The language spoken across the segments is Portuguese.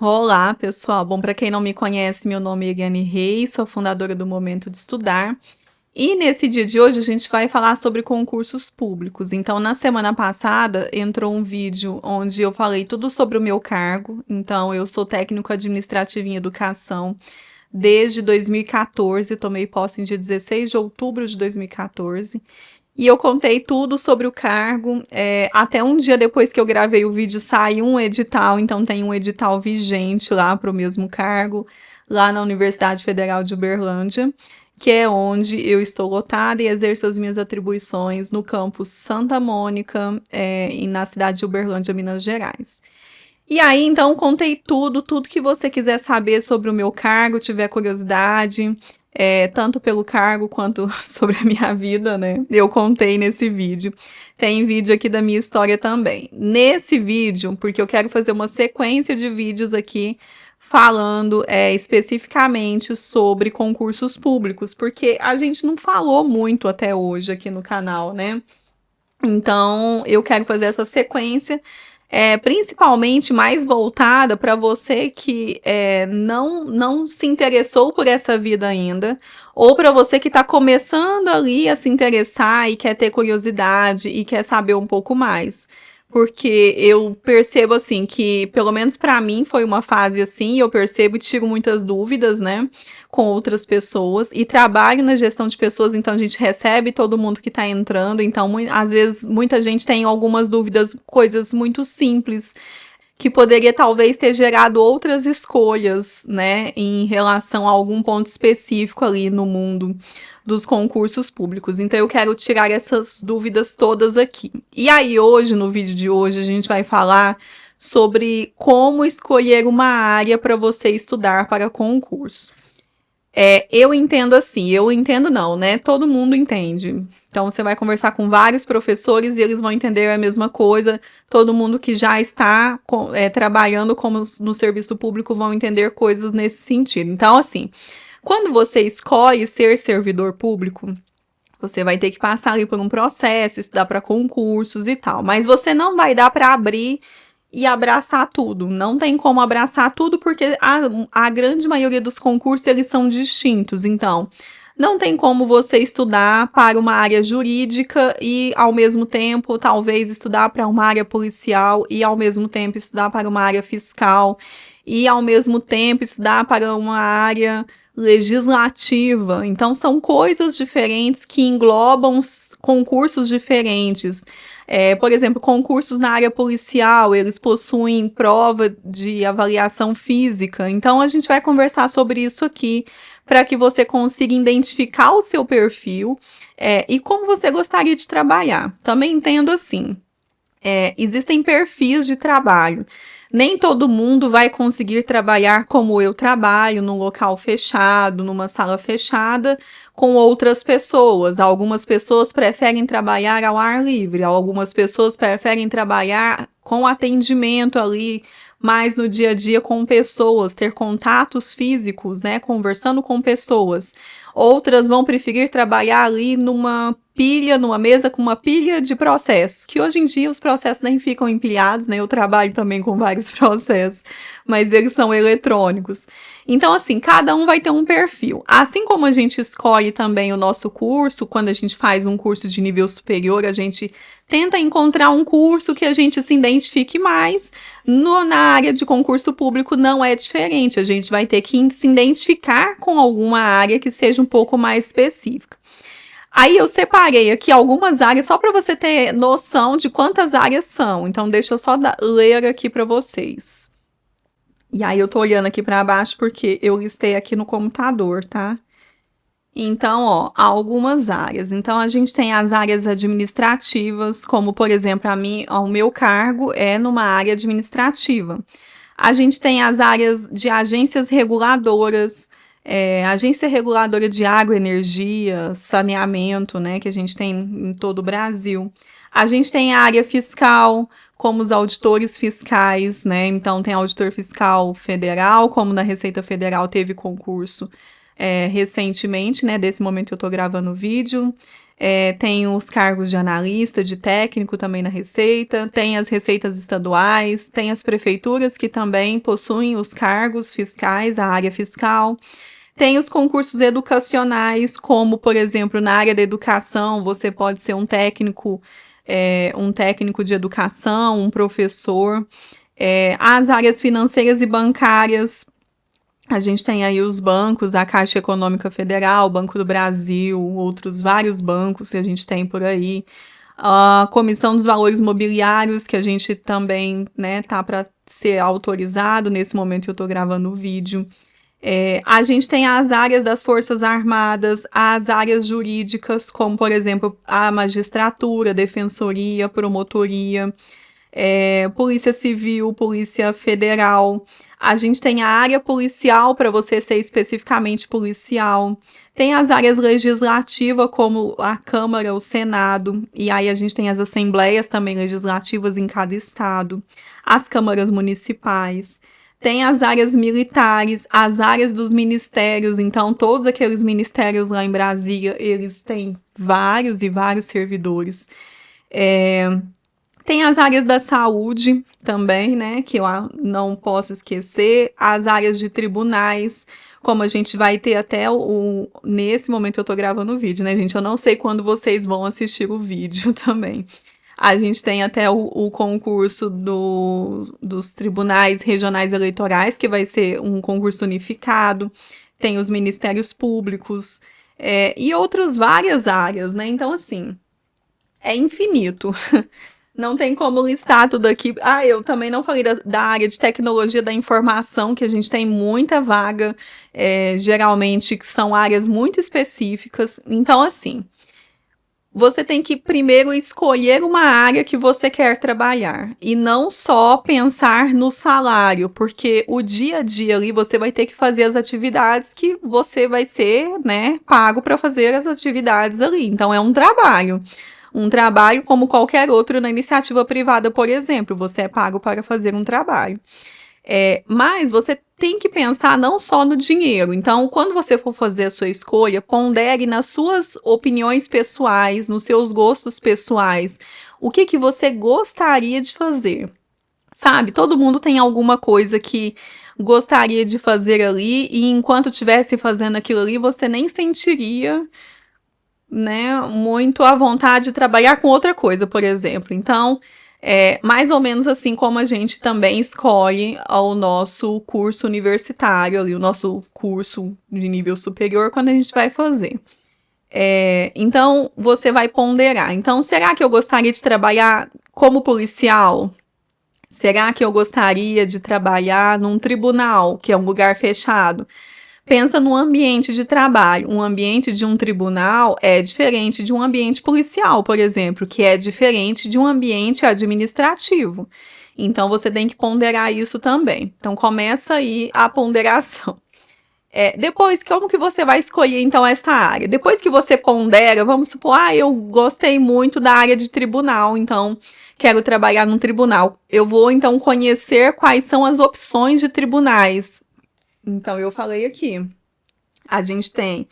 Olá, pessoal. Bom, para quem não me conhece, meu nome é Eliane Reis, sou fundadora do Momento de Estudar. E nesse dia de hoje a gente vai falar sobre concursos públicos. Então, na semana passada entrou um vídeo onde eu falei tudo sobre o meu cargo. Então, eu sou técnico administrativo em educação desde 2014, tomei posse em dia 16 de outubro de 2014. E eu contei tudo sobre o cargo. Até um dia depois que eu gravei o vídeo, saiu um edital, então tem um edital vigente lá para o mesmo cargo, lá na Universidade Federal de Uberlândia, que é onde eu estou lotada e exerço as minhas atribuições no campus Santa Mônica, e na cidade de Uberlândia, Minas Gerais. E aí, então, contei tudo que você quiser saber sobre o meu cargo, tiver curiosidade, tanto pelo cargo quanto sobre a minha vida, né? Eu contei nesse vídeo. Tem vídeo aqui da minha história também. Nesse vídeo, porque eu quero fazer uma sequência de vídeos aqui falando especificamente sobre concursos públicos, porque a gente não falou muito até hoje aqui no canal, né? Então, eu quero fazer essa sequência, principalmente mais voltada para você que não se interessou por essa vida ainda, ou para você que está começando ali a se interessar e quer ter curiosidade e quer saber um pouco mais. Porque eu percebo assim que, pelo menos para mim, foi uma fase assim, eu percebo e tiro muitas dúvidas, né, com outras pessoas, e trabalho na gestão de pessoas, então a gente recebe todo mundo que está entrando, então às vezes muita gente tem algumas dúvidas, coisas muito simples, que poderia talvez ter gerado outras escolhas, né, em relação a algum ponto específico ali no mundo dos concursos públicos. Então eu quero tirar essas dúvidas todas aqui. E aí hoje, no vídeo de hoje, a gente vai falar sobre como escolher uma área para você estudar para concurso. Eu entendo assim, eu entendo não, né? Todo mundo entende. Então você vai conversar com vários professores e eles vão entender a mesma coisa. Todo mundo que já está trabalhando como no serviço público vão entender coisas nesse sentido. Então, assim, quando você escolhe ser servidor público, você vai ter que passar ali por um processo, estudar para concursos e tal. Mas você não vai dar para abrir e abraçar tudo. Não tem como abraçar tudo porque a grande maioria dos concursos eles são distintos. Então, não tem como você estudar para uma área jurídica e, ao mesmo tempo, talvez estudar para uma área policial e, ao mesmo tempo, estudar para uma área fiscal e, ao mesmo tempo, estudar para uma área legislativa. Então, são coisas diferentes que englobam concursos diferentes. Por exemplo, concursos na área policial, eles possuem prova de avaliação física. Então, a gente vai conversar sobre isso aqui para que você consiga identificar o seu perfil e como você gostaria de trabalhar. Também entendo assim, existem perfis de trabalho. Nem todo mundo vai conseguir trabalhar como eu trabalho, num local fechado, numa sala fechada, com outras pessoas. Algumas pessoas preferem trabalhar ao ar livre, algumas pessoas preferem trabalhar com atendimento ali, mais no dia a dia com pessoas, ter contatos físicos, né, conversando com pessoas. Outras vão preferir trabalhar ali numa mesa com uma pilha de processos, que hoje em dia os processos nem ficam empilhados, né? Eu trabalho também com vários processos, mas eles são eletrônicos. Então, assim, cada um vai ter um perfil. Assim como a gente escolhe também o nosso curso, quando a gente faz um curso de nível superior, a gente tenta encontrar um curso que a gente se identifique mais. Na área de concurso público não é diferente, a gente vai ter que se identificar com alguma área que seja um pouco mais específica. Aí eu separei aqui algumas áreas só para você ter noção de quantas áreas são. Então deixa eu só ler aqui para vocês. E aí eu tô olhando aqui para baixo porque eu listei aqui no computador, tá? Então, ó, há algumas áreas. Então, a gente tem as áreas administrativas, como, por exemplo, o meu cargo é numa área administrativa. A gente tem as áreas de agências reguladoras, agência reguladora de água, energia, saneamento, né, que a gente tem em todo o Brasil. A gente tem a área fiscal, como os auditores fiscais, né, então tem auditor fiscal federal, como na Receita Federal teve concurso recentemente, né, desse momento que eu tô gravando o vídeo. Tem os cargos de analista, de técnico também na Receita, tem as receitas estaduais, tem as prefeituras que também possuem os cargos fiscais, a área fiscal. Tem os concursos educacionais, como, por exemplo, na área da educação, você pode ser um técnico de educação, um professor. As áreas financeiras e bancárias, a gente tem aí os bancos, a Caixa Econômica Federal, o Banco do Brasil, outros vários bancos que a gente tem por aí. A Comissão dos Valores Mobiliários, que a gente também, né, tá para ser autorizado nesse momento que eu estou gravando o vídeo. A gente tem as áreas das Forças Armadas, as áreas jurídicas, como, por exemplo, a magistratura, defensoria, promotoria, Polícia Civil, Polícia Federal. A gente tem a área policial, para você ser especificamente policial. Tem as áreas legislativas, como a Câmara, o Senado, e aí a gente tem as assembleias também legislativas em cada estado, as câmaras municipais. Tem as áreas militares, as áreas dos ministérios, então todos aqueles ministérios lá em Brasília, eles têm vários e vários servidores. Tem as áreas da saúde também, né, que eu não posso esquecer, as áreas de tribunais, como a gente vai ter até nesse momento eu tô gravando o vídeo, né, gente, eu não sei quando vocês vão assistir o vídeo também. A gente tem até o concurso dos tribunais regionais eleitorais, que vai ser um concurso unificado, tem os ministérios públicos, e outras várias áreas, né? Então, assim, é infinito. Não tem como listar tudo aqui. Eu também não falei da área de tecnologia da informação, que a gente tem muita vaga, geralmente, que são áreas muito específicas. Então, assim, você tem que primeiro escolher uma área que você quer trabalhar e não só pensar no salário, porque o dia a dia ali você vai ter que fazer as atividades que você vai ser, né, pago para fazer as atividades ali. Então é um trabalho como qualquer outro na iniciativa privada, por exemplo, você é pago para fazer um trabalho. Mas você tem que pensar não só no dinheiro. Então, quando você for fazer a sua escolha, pondere nas suas opiniões pessoais, nos seus gostos pessoais, o que você gostaria de fazer. Sabe, todo mundo tem alguma coisa que gostaria de fazer ali e enquanto estivesse fazendo aquilo ali, você nem sentiria, né, muito à vontade de trabalhar com outra coisa, por exemplo. Então, mais ou menos assim como a gente também escolhe o nosso curso universitário, ali, o nosso curso de nível superior, quando a gente vai fazer. Então, você vai ponderar. Então, será que eu gostaria de trabalhar como policial? Será que eu gostaria de trabalhar num tribunal, que é um lugar fechado? Pensa no ambiente de trabalho. Um ambiente de um tribunal é diferente de um ambiente policial, por exemplo, que é diferente de um ambiente administrativo. Então, você tem que ponderar isso também. Então, começa aí a ponderação. Depois, como que você vai escolher, então, essa área? Depois que você pondera, vamos supor, eu gostei muito da área de tribunal, então, quero trabalhar num tribunal. Eu vou, então, conhecer quais são as opções de tribunais. Então, eu falei aqui, a gente tem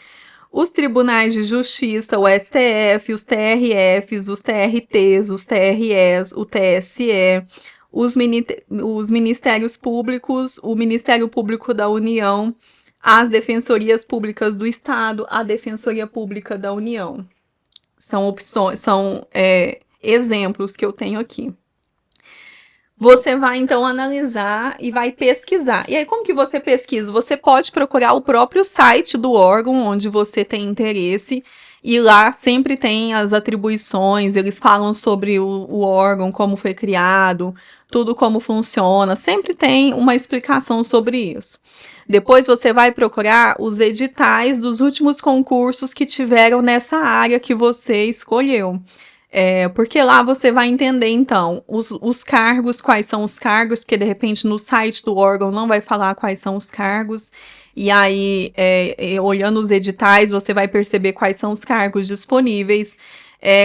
os tribunais de justiça, o STF, os TRFs, os TRTs, os TREs, o TSE, os ministérios públicos, o Ministério Público da União, as defensorias públicas do Estado, a Defensoria Pública da União. São opções, são exemplos que eu tenho aqui. Você vai, então, analisar e vai pesquisar. E aí, como que você pesquisa? Você pode procurar o próprio site do órgão onde você tem interesse, e lá sempre tem as atribuições, eles falam sobre o órgão, como foi criado, tudo como funciona, sempre tem uma explicação sobre isso. Depois você vai procurar os editais dos últimos concursos que tiveram nessa área que você escolheu. Porque lá você vai entender, então, os cargos, quais são os cargos, porque de repente no site do órgão não vai falar quais são os cargos, e aí, olhando os editais, você vai perceber quais são os cargos disponíveis,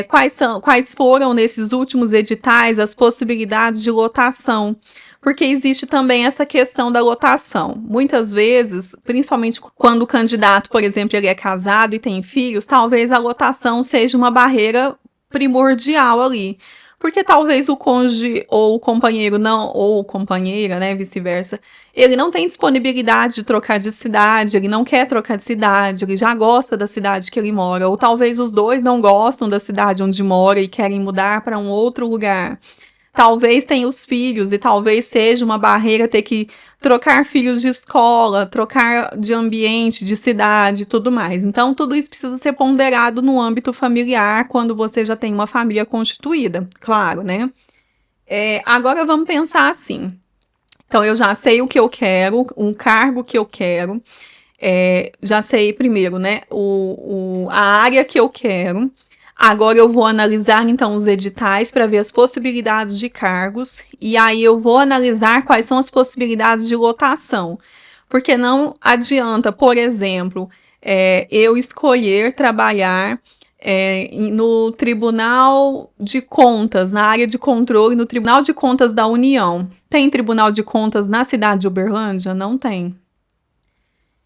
quais foram nesses últimos editais as possibilidades de lotação, porque existe também essa questão da lotação. Muitas vezes, principalmente quando o candidato, por exemplo, ele é casado e tem filhos, talvez a lotação seja uma barreira primordial ali. Porque talvez o cônjuge ou o companheiro não, ou companheira, né, vice-versa, ele não tem disponibilidade de trocar de cidade, ele não quer trocar de cidade, ele já gosta da cidade que ele mora, ou talvez os dois não gostam da cidade onde mora e querem mudar para um outro lugar. Talvez tenha os filhos e talvez seja uma barreira ter que trocar filhos de escola, trocar de ambiente, de cidade e tudo mais. Então, tudo isso precisa ser ponderado no âmbito familiar quando você já tem uma família constituída, claro, né? Agora vamos pensar assim. Então, eu já sei o que eu quero, um cargo que eu quero, já sei primeiro, né, a área que eu quero. Agora eu vou analisar então os editais para ver as possibilidades de cargos e aí eu vou analisar quais são as possibilidades de lotação. Porque não adianta, por exemplo, eu escolher trabalhar no Tribunal de Contas, na área de controle, no Tribunal de Contas da União. Tem Tribunal de Contas na cidade de Uberlândia? Não tem.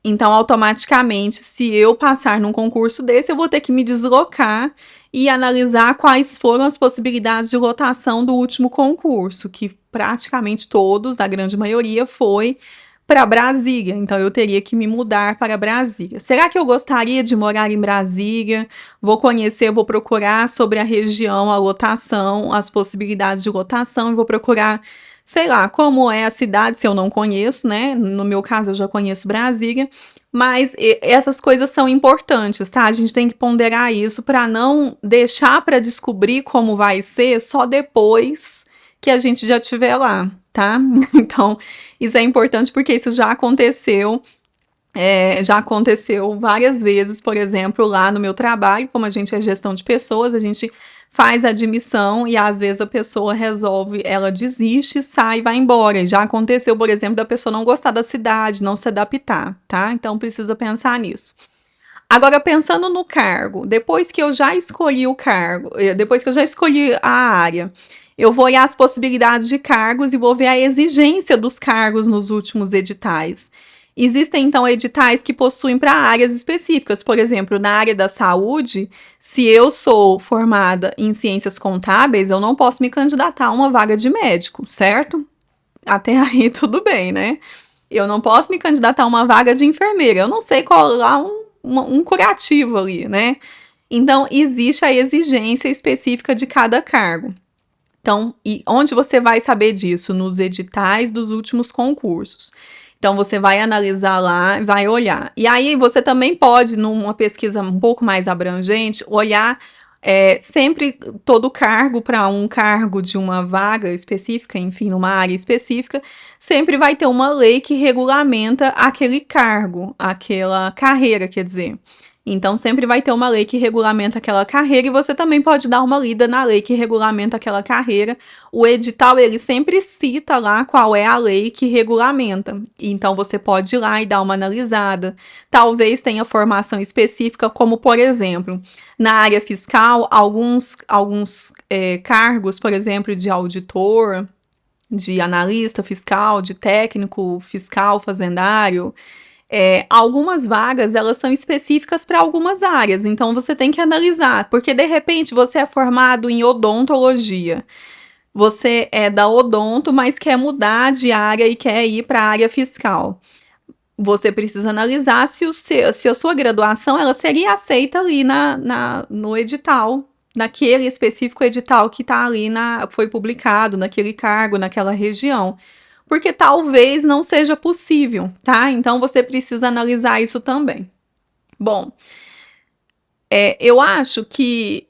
Então, automaticamente, se eu passar num concurso desse, eu vou ter que me deslocar e analisar quais foram as possibilidades de lotação do último concurso, que praticamente todos, a grande maioria, foi para Brasília. Então, eu teria que me mudar para Brasília. Será que eu gostaria de morar em Brasília? Vou conhecer, vou procurar sobre a região, a lotação, as possibilidades de lotação, e vou procurar, sei lá, como é a cidade, se eu não conheço, né? No meu caso, eu já conheço Brasília, mas essas coisas são importantes, tá? A gente tem que ponderar isso para não deixar para descobrir como vai ser só depois que a gente já estiver lá, tá? Então, isso é importante porque isso já aconteceu. Já aconteceu várias vezes, por exemplo, lá no meu trabalho, como a gente é gestão de pessoas, a gente faz a admissão e às vezes a pessoa resolve, ela desiste, sai e vai embora. E já aconteceu, por exemplo, da pessoa não gostar da cidade, não se adaptar, tá? Então precisa pensar nisso. Agora, pensando no cargo, depois que eu já escolhi o cargo, depois que eu já escolhi a área, eu vou olhar as possibilidades de cargos e vou ver a exigência dos cargos nos últimos editais. Existem, então, editais que possuem para áreas específicas. Por exemplo, na área da saúde, se eu sou formada em ciências contábeis, eu não posso me candidatar a uma vaga de médico, certo? Até aí tudo bem, né? Eu não posso me candidatar a uma vaga de enfermeira. Eu não sei colar um curativo ali, né? Então, existe a exigência específica de cada cargo. Então, e onde você vai saber disso? Nos editais dos últimos concursos. Então, você vai analisar lá, vai olhar. E aí, você também pode, numa pesquisa um pouco mais abrangente, olhar sempre todo cargo para um cargo de uma vaga específica, enfim, numa área específica, sempre vai ter uma lei que regulamenta aquele cargo, aquela carreira, quer dizer. Então, sempre vai ter uma lei que regulamenta aquela carreira e você também pode dar uma lida na lei que regulamenta aquela carreira. O edital, ele sempre cita lá qual é a lei que regulamenta. Então, você pode ir lá e dar uma analisada. Talvez tenha formação específica, como, por exemplo, na área fiscal, alguns cargos, por exemplo, de auditor, de analista fiscal, de técnico fiscal fazendário, algumas vagas, elas são específicas para algumas áreas, então você tem que analisar, porque de repente você é formado em odontologia, você é da odonto, mas quer mudar de área e quer ir para a área fiscal. Você precisa analisar se a sua graduação ela seria aceita ali no edital, naquele específico edital que está ali, foi publicado naquele cargo, naquela região. Porque talvez não seja possível, tá? Então você precisa analisar isso também. Bom, eu acho que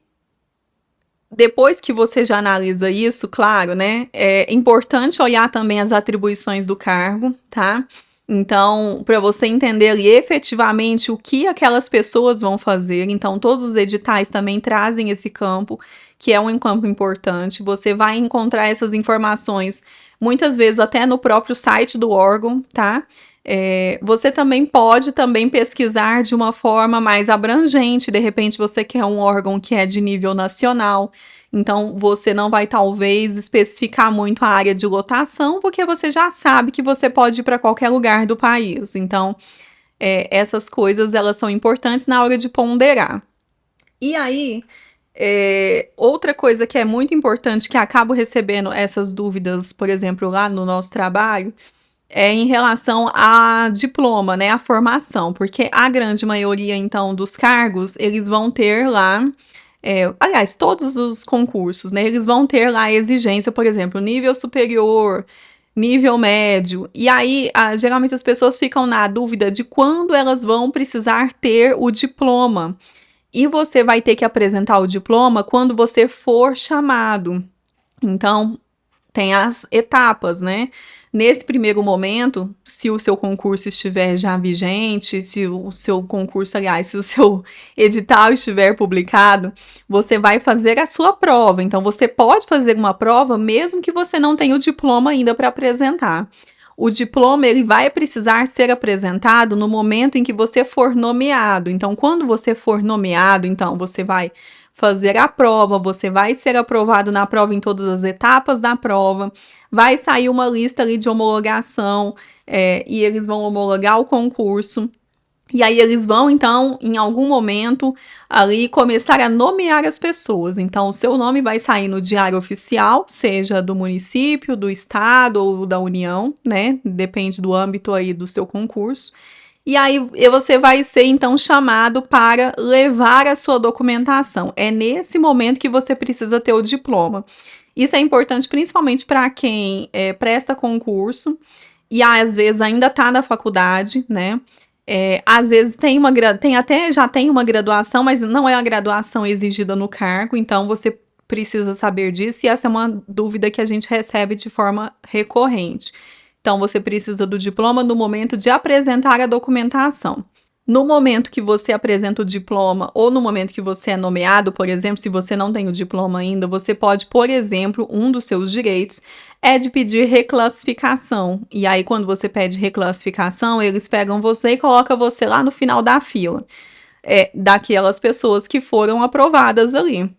depois que você já analisa isso, claro, né? É importante olhar também as atribuições do cargo, tá? Então, para você entender ali efetivamente o que aquelas pessoas vão fazer, então todos os editais também trazem esse campo, que é um campo importante. Você vai encontrar essas informações muitas vezes até no próprio site do órgão, tá? Você também pode pesquisar de uma forma mais abrangente, de repente você quer um órgão que é de nível nacional, Então, você não vai talvez especificar muito a área de lotação, porque você já sabe que você pode ir para qualquer lugar do país. Então, essas coisas elas são importantes na hora de ponderar. E aí, outra coisa que é muito importante, que acabo recebendo essas dúvidas, por exemplo, lá no nosso trabalho, é em relação a diploma, né, a formação, porque a grande maioria, então, dos cargos, eles vão ter lá, aliás, todos os concursos, né, eles vão ter lá a exigência, por exemplo, nível superior, nível médio, e aí, geralmente as pessoas ficam na dúvida de quando elas vão precisar ter o diploma. E você vai ter que apresentar o diploma quando você for chamado. Então, tem as etapas, né? Nesse primeiro momento, se o seu concurso estiver já vigente, se o seu concurso, aliás, se o seu edital estiver publicado, você vai fazer a sua prova. Então, você pode fazer uma prova mesmo que você não tenha o diploma ainda para apresentar. O diploma ele vai precisar ser apresentado no momento em que você for nomeado. Então, quando você for nomeado, então você vai fazer a prova, você vai ser aprovado na prova em todas as etapas da prova, vai sair uma lista ali de homologação, e eles vão homologar o concurso. E aí eles vão, então, em algum momento, ali começar a nomear as pessoas. Então, o seu nome vai sair no diário oficial, seja do município, do estado ou da União, né? Depende do âmbito aí do seu concurso. E aí você vai ser, então, chamado para levar a sua documentação. É nesse momento que você precisa ter o diploma. Isso é importante principalmente para quem presta concurso e às vezes ainda está na faculdade, né? Às vezes já tem uma graduação, mas não é a graduação exigida no cargo, então você precisa saber disso, e essa é uma dúvida que a gente recebe de forma recorrente. Então, você precisa do diploma no momento de apresentar a documentação. No momento que você apresenta o diploma ou no momento que você é nomeado, por exemplo, se você não tem o diploma ainda, você pode, por exemplo, um dos seus direitos é de pedir reclassificação. E aí, quando você pede reclassificação, eles pegam você e colocam você lá no final da fila, daquelas pessoas que foram aprovadas ali,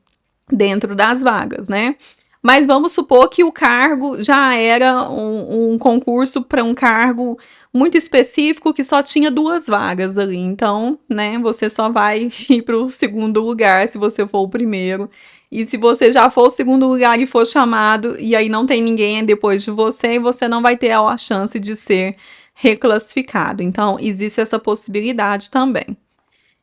dentro das vagas, né? Mas vamos supor que o cargo já era um concurso para um cargo muito específico que só tinha 2 vagas ali. Então, né, você só vai ir para o segundo lugar se você for o primeiro. E se você já for o segundo lugar e for chamado, e aí não tem ninguém depois de você, você não vai ter a chance de ser reclassificado. Então, existe essa possibilidade também.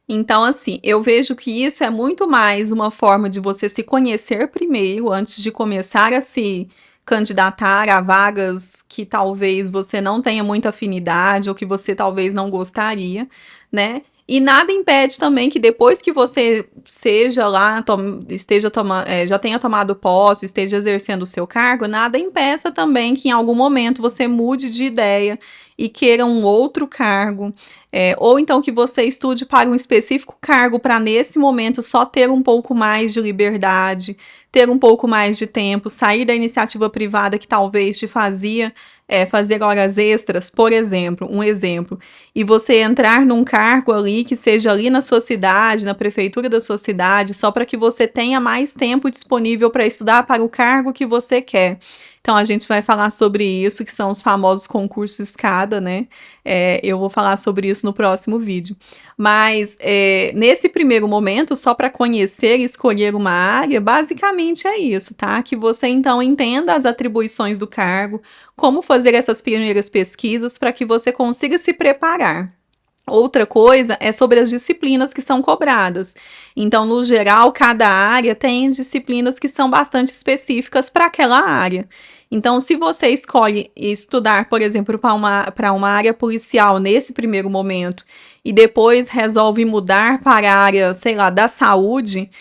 Então, assim, eu vejo que isso é muito mais uma forma de você se conhecer primeiro, antes de começar a se candidatar a vagas que talvez você não tenha muita afinidade ou que você talvez não gostaria, né? E nada impede também que depois que você seja lá, já tenha tomado posse, esteja exercendo o seu cargo, nada impeça também que em algum momento você mude de ideia e queira um outro cargo, ou então que você estude para um específico cargo para nesse momento só ter um pouco mais de liberdade, ter um pouco mais de tempo, sair da iniciativa privada que talvez te fazia fazer horas extras, por exemplo, um exemplo, e você entrar num cargo ali que seja ali na sua cidade, na prefeitura da sua cidade, só para que você tenha mais tempo disponível para estudar para o cargo que você quer. Então, a gente vai falar sobre isso, que são os famosos concursos escada, né? Eu vou falar sobre isso no próximo vídeo. Mas, nesse primeiro momento, só para conhecer e escolher uma área, basicamente é isso, tá? Que você, então, entenda as atribuições do cargo, como fazer essas primeiras pesquisas para que você consiga se preparar. Outra coisa é sobre as disciplinas que são cobradas. Então, no geral, cada área tem disciplinas que são bastante específicas para aquela área. Então, se você escolhe estudar, por exemplo, para uma área policial nesse primeiro momento e depois resolve mudar para a área, sei lá, da saúde,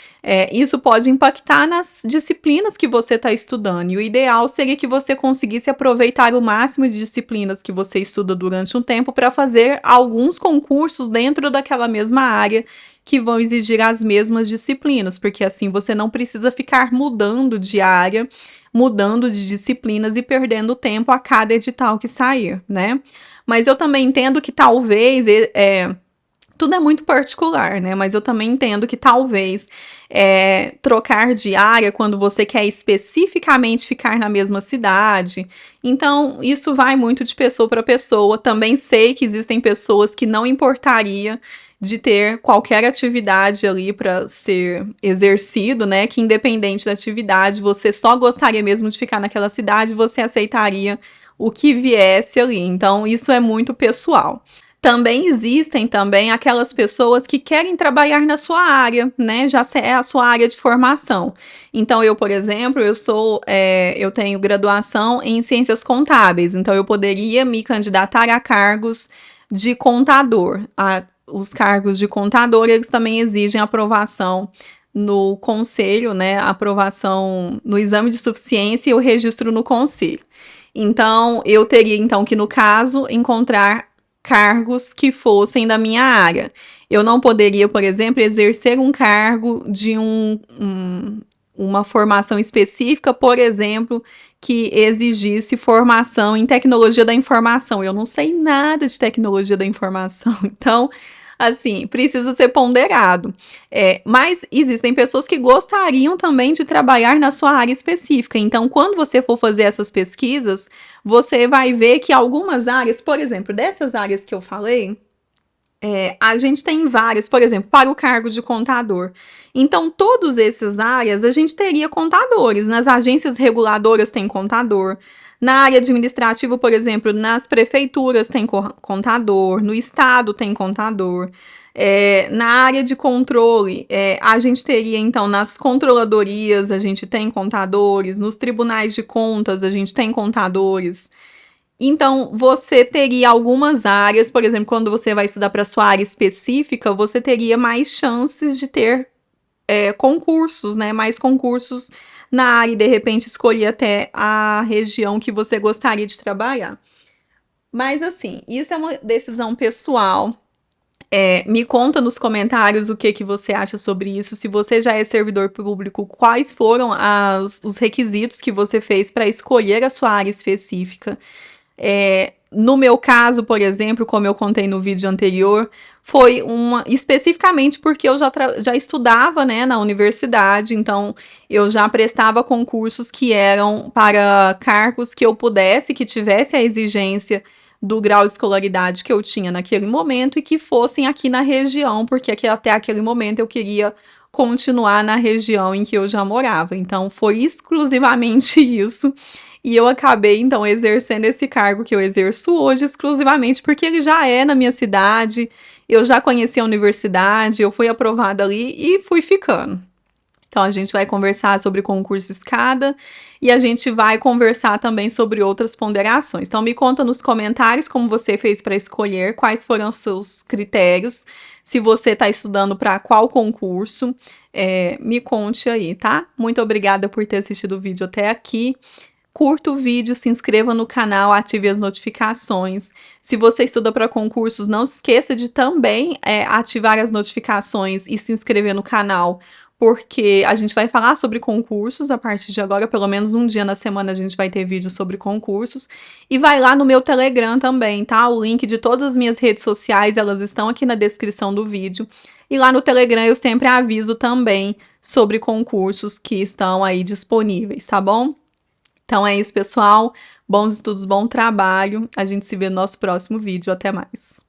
isso pode impactar nas disciplinas que você está estudando. E o ideal seria que você conseguisse aproveitar o máximo de disciplinas que você estuda durante um tempo para fazer alguns concursos dentro daquela mesma área que vão exigir as mesmas disciplinas, porque assim você não precisa ficar mudando de área, mudando de disciplinas e perdendo tempo a cada edital que sair, né? Mas eu também entendo que talvez Tudo é muito particular, né, mas eu também entendo que talvez, trocar de área quando você quer especificamente ficar na mesma cidade, então isso vai muito de pessoa para pessoa. Também sei que existem pessoas que não importaria de ter qualquer atividade ali para ser exercido, né, que independente da atividade, você só gostaria mesmo de ficar naquela cidade, você aceitaria o que viesse ali, então isso é muito pessoal. Também existem também aquelas pessoas que querem trabalhar na sua área, né, já é a sua área de formação. Então eu, por exemplo, eu tenho graduação em ciências contábeis, então eu poderia me candidatar a cargos de contador. Os cargos de contador, eles também exigem aprovação no conselho, né, aprovação no exame de suficiência e o registro no conselho. Então, eu teria então que, no caso, encontrar cargos que fossem da minha área. Eu não poderia, por exemplo, exercer um cargo de uma formação específica, por exemplo, que exigisse formação em tecnologia da informação. Eu não sei nada de tecnologia da informação, então, assim, precisa ser ponderado. Mas existem pessoas que gostariam também de trabalhar na sua área específica. Então, quando você for fazer essas pesquisas, você vai ver que algumas áreas, por exemplo, dessas áreas que eu falei, a gente tem várias, por exemplo, para o cargo de contador. Então, todas essas áreas, a gente teria contadores. Nas agências reguladoras tem contador. Na área administrativa, por exemplo, nas prefeituras tem contador. No estado tem contador. Na área de controle, a gente teria, então, nas controladorias, a gente tem contadores. Nos tribunais de contas, a gente tem contadores. Então, você teria algumas áreas, por exemplo, quando você vai estudar para sua área específica, você teria mais chances de ter concursos, né? Mais concursos na área e de repente escolher até a região que você gostaria de trabalhar. Mas assim, isso é uma decisão pessoal. Me conta nos comentários o que você acha sobre isso. Se você já é servidor público, quais foram os requisitos que você fez para escolher a sua área específica? No meu caso, por exemplo, como eu contei no vídeo anterior, foi especificamente porque eu já estudava, né, na universidade, então eu já prestava concursos que eram para cargos que eu pudesse, que tivesse a exigência do grau de escolaridade que eu tinha naquele momento e que fossem aqui na região, porque até aquele momento eu queria continuar na região em que eu já morava. Então foi exclusivamente isso. E eu acabei, então, exercendo esse cargo que eu exerço hoje exclusivamente porque ele já é na minha cidade, eu já conheci a universidade, eu fui aprovada ali e fui ficando. Então, a gente vai conversar sobre concurso escada e a gente vai conversar também sobre outras ponderações. Então, me conta nos comentários como você fez para escolher, quais foram os seus critérios, se você está estudando para qual concurso, me conte aí, tá? Muito obrigada por ter assistido o vídeo até aqui. Curta o vídeo, se inscreva no canal, ative as notificações. Se você estuda para concursos, não se esqueça de também ativar as notificações e se inscrever no canal, porque a gente vai falar sobre concursos a partir de agora, pelo menos um dia na semana a gente vai ter vídeo sobre concursos. E vai lá no meu Telegram também, tá? O link de todas as minhas redes sociais, elas estão aqui na descrição do vídeo. E lá no Telegram eu sempre aviso também sobre concursos que estão aí disponíveis, tá bom? Então é isso, pessoal. Bons estudos, bom trabalho. A gente se vê no nosso próximo vídeo. Até mais.